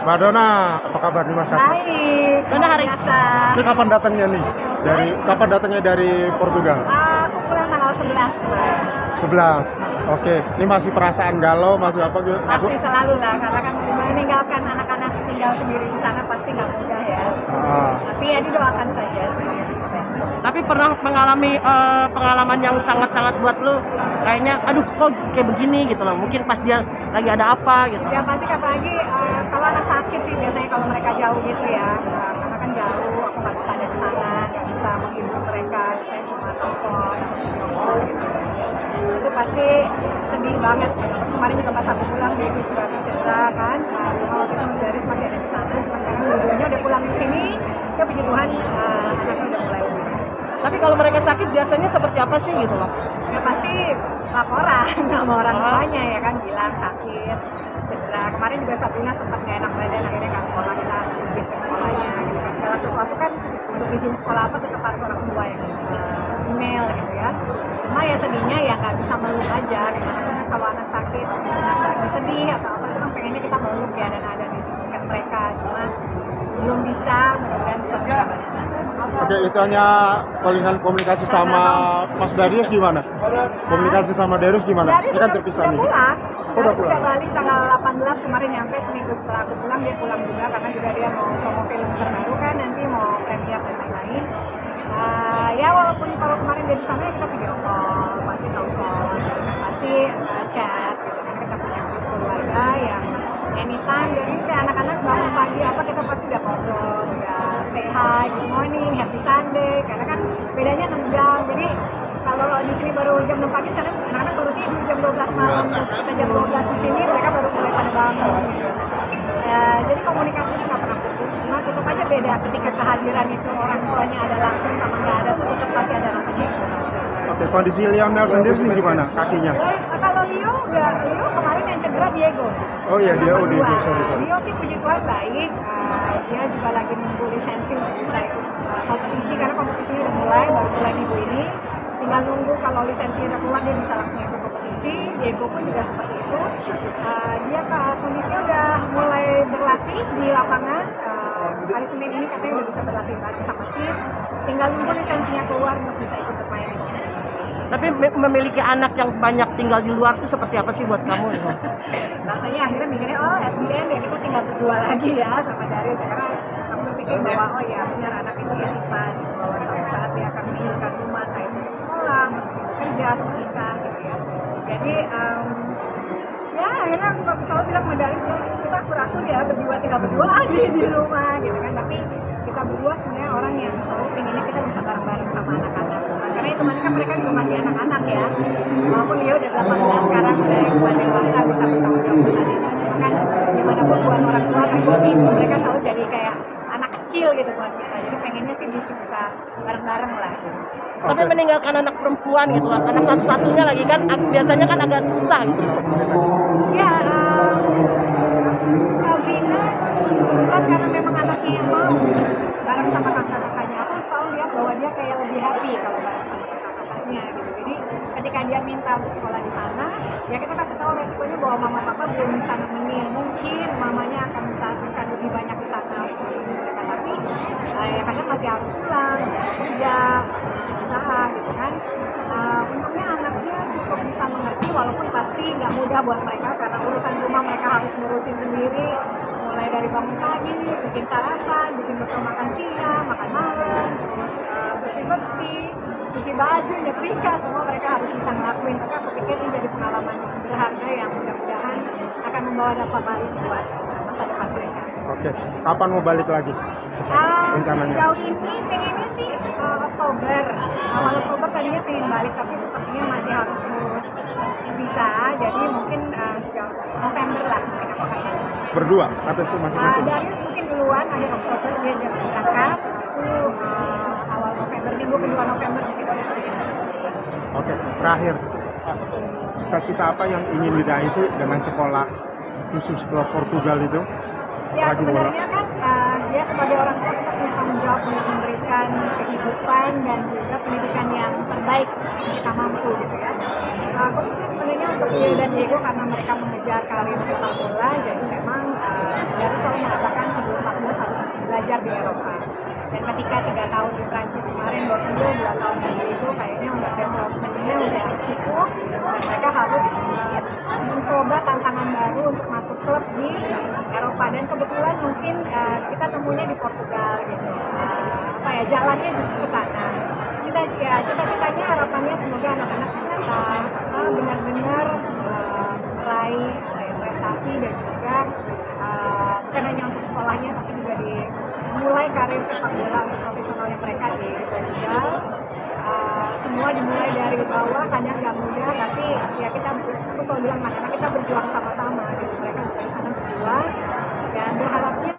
Mbak Dona, apa kabar nih Mas Kakak? Baik, Dona hari biasa. Ini kapan datangnya nih? Kapan datangnya dari Portugal? Aku pulang tanggal 11 kemarin. 11. Oke, ini masih perasaan galau, masih apa gitu? Pasti selalu lah, karena kan meninggalkan anak-anak tinggal sendiri di sana pasti nggak mudah ya. Tapi ya didoakan saja semoga sukses. Tapi pernah mengalami pengalaman yang sangat-sangat buat lu kayaknya aduh kok kayak begini gitu loh. Mungkin pas dia lagi ada apa gitu. Ya pasti apalagi kalau anak sakit sih biasanya kalau mereka jauh gitu ya. Karena kan jauh, aku nggak bisa ada di sana, nggak bisa menghibur mereka, saya cuma telepon atau video call gitu. Itu pasti sedih banget. Kemarin juga pas aku pulang dia juga cedera kan. Cuma waktu itu Daris masih ada di sana, cuma sekarang dua-duanya udah pulang di sini. Ya puji Tuhan anaknya udah mulai udah. Tapi kalau mereka sakit biasanya seperti apa sih gitu loh? Ya pasti laporan sama orang tuanya ya kan, bilang sakit, cedera. Kemarin juga Sabrina sempat nggak enak badan, akhirnya nggak sekolah, kita harus izin ke sekolahnya gitu kan. Segala sesuatu kan untuk izin sekolah apa tetap harus orang tua yang email gitu ya. Cuma ya sedihnya ya nggak bisa meluk aja gitu. Karena kalau anak sakit lagi sedih atau apa itu kan pengennya kita meluk ya, dan ada di tiket mereka. Cuma belum bisa, mudah-mudahan bisa segera balik sana. Oke, itu hanya palingan komunikasi sama Mas Darius gimana? Komunikasi sama Darius gimana? Darius Ini kan terpisah udah nih. pulang. Udah Darius pulang. udah balik tanggal 18 kemarin, nyampe seminggu setelah aku pulang dia pulang juga karena juga dia mau promo film terbaru kan, nanti mau premier dan lain-lain. Ya walaupun kalau kemarin dia di sana ya kita video call, pasti telepon, pasti chat gitu kan, kita punya grup keluarga yang anytime. Jadi kayak anak-anak bangun pagi apa kita pasti udah ngobrol, udah say hi, good morning, happy Sunday, karena kan bedanya 6 jam. Jadi kalau di sini baru jam 6 pagi, sana anak-anak baru tidur jam 12 malam, terus kita jam 12 di sini mereka baru mulai pada bangun gitu. Jadi komunikasi sih nggak pernah putus, cuma tetap aja beda ketika kehadiran itu orang tuanya ada langsung sama nggak ada, tuh tetap pasti ada rasanya. Oke, kondisi Lionel sendiri sih gimana kakinya? Kalau Leo kemarin yang cedera Diego. Oh iya, dia Nomor dua. sorry. Leo sih puji Tuhan baik. Dia juga lagi nunggu lisensi untuk bisa ikut kompetisi, karena kompetisinya udah mulai, baru mulai minggu ini. Tinggal nunggu kalau lisensinya udah keluar dia bisa langsung ikut kompetisi. Diego pun juga seperti itu. Dia kondisinya udah mulai berlatih di lapangan. Hari Senin ini katanya udah bisa berlatih sama tim. Tinggal nunggu lisensinya keluar untuk bisa ikut bermain di kompetisi. Tapi memiliki anak yang banyak tinggal di luar tuh seperti apa sih buat kamu? Gitu? Rasanya akhirnya mikirnya at the end ya kita tinggal berdua lagi ya sama Darius, karena aku berpikir bahwa oh ya benar anak itu ya Ipan, bahwa suatu saat dia akan menghasilkan rumah, entah itu untuk sekolah, untuk kerja, atau menikah gitu ya. Jadi ya akhirnya aku selalu bilang sama Darius ya kita akur-akur ya berdua, tinggal berdua di rumah gitu kan. Tapi kita berdua sebenarnya orang yang selalu pengennya kita bisa bareng-bareng sama anak-anak. Karena itu kan mereka juga masih anak-anak ya. Walaupun dia udah 18 sekarang, udah yang dewasa bisa bertanggung jawab dengan adanya. Cuma kan gimana pun buat orang tua kan buat ibu, mereka selalu jadi kayak anak kecil gitu buat kita. Jadi pengennya sih bisa bareng-bareng lah. Tapi meninggalkan anak perempuan gitu lah, anak satu-satunya lagi kan biasanya kan agak susah gitu. Ya, Sabrina kebetulan karena memang anaknya yang mau bareng sama kakak-kakaknya, aku selalu lihat bahwa dia kayak lebih happy kalau bareng sama kakak-kakaknya gitu. Jadi ketika dia minta untuk sekolah di sana, ya kita kasih tahu resikonya bahwa mama papa belum bisa nemenin, mungkin mamanya akan lebih banyak di sana untuk mereka, tapi ya kadang masih harus pulang kerja, masih usaha gitu kan. Untungnya anaknya cukup bisa mengerti, walaupun pasti nggak mudah buat mereka karena urusan rumah mereka harus ngurusin sendiri, mulai dari bangun pagi, bikin sarapan, bikin bekal makan siang, makan malam, terus bersih-bersih, cuci baju, nyetrika, semua mereka harus bisa ngelakuin. Tapi aku pikir ini jadi pengalaman berharga yang mudah-mudahan akan membawa dampak baik buat masa depan mereka. Oke, kapan mau balik lagi? Rencananya? Sejauh ini pengennya sih Oktober, awal Oktober tadinya pengen balik, tapi sepertinya masih harus ngurus visa, jadi mungkin sejauh November lah mungkin aku akan balik. Berdua atau masing-masing? Darius mungkin duluan, akhir Oktober dia jangan berangkat, aku awal November, minggu kedua November mungkin udah balik. Oke, terakhir, cita-cita apa yang ingin diraih sih dengan sekolah khusus ke Portugal itu? Ya sebenarnya kan dia sebagai orang tua kita punya tanggung jawab untuk memberikan kehidupan dan juga pendidikan yang terbaik yang kita mampu gitu ya. Khususnya sebenarnya untuk Leo dan Diego karena mereka mengejar karir sepak bola, jadi memang harus selalu mengatakan Dan ketika 3 tahun di Prancis kemarin, 2 tahun itu kayaknya untuk development-nya udah cukup, dan mereka harus mencoba tantangan baru untuk masuk klub di Eropa. Dan kebetulan mungkin kita temunya di Portugal gitu. Jalannya justru ke sana. Cita-citanya, harapannya semoga anak-anak bisa benar-benar meraih prestasi dan juga bukan hanya untuk sekolahnya tapi juga mulai karir sepak bola profesionalnya mereka di Portugal. Semua dimulai dari bawah, kadang nggak mudah, tapi ya aku selalu bilang, karena kita berjuang sama-sama gitu. Mereka juga di sana berjuang dan berharapnya